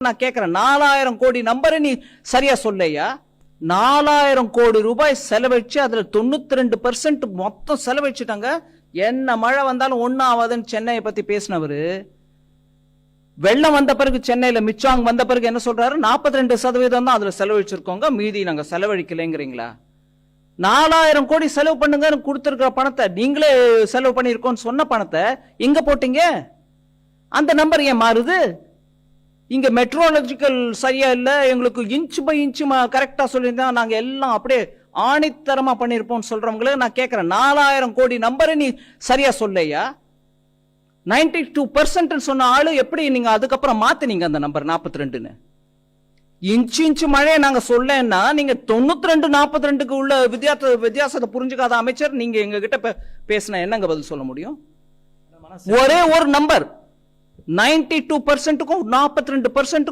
நான் கேட்கிறேன், 4000 கோடி நம்பரை நீ சரியா சொல்லையா? 4000 கோடி ரூபாய் செலவழிச்சு அதுல 92% மொத்தம் செலவழிச்சுட்டாங்க. என்ன மழை வந்தாலும் ஒன்னும் ஆகாதுன்னு சென்னையை பத்தி பேசினவரு, வெள்ளம் வந்த பிறகு சென்னையில மிச்சாங் வந்த பிறகு என்ன சொல்றாரு? 42% தான் அதுல செலவழிச்சிருக்கோங்க, மீதி நாங்க செலவழிக்கலைங்கிறீங்களா? 4000 கோடி செலவு பண்ணுங்க கொடுத்திருக்கிற பணத்தை, நீங்களே செலவு பண்ணிருக்கோம் சொன்ன பணத்தை எங்க போட்டீங்க? அந்த நம்பர் ஏன் மாறுது? இங்க மெட்ரோலஜிக்கல் சரியா இல்ல, எங்களுக்கு இன்ச் பை இன்ச் கரெக்டா சொல்லியிருந்தா நாங்க எல்லாம் அப்படியே ஆணித்தரமா பண்ணிருப்போம் சொல்றவங்கள நான் கேட்கிறேன், 4000 கோடி நம்பரை நீ சரியா சொல்லையா? 92% சொன்ன ஆளு எப்படி நீங்க அதுக்கப்புறம் மாத்தினீங்க அந்த நம்பர் 42ன்னு? இன்ச்சு மழையை நாங்க சொல்லன்னா நீங்க 92 42க்கு உள்ள வித்தியாசத்தை புரிஞ்சுக்காத அமைச்சர் நீங்க எங்க கிட்ட பேசின என்னங்க பதில் சொல்ல முடியும்? ஒரே ஒரு நம்பர் 92%க்கும் 42%க்கும்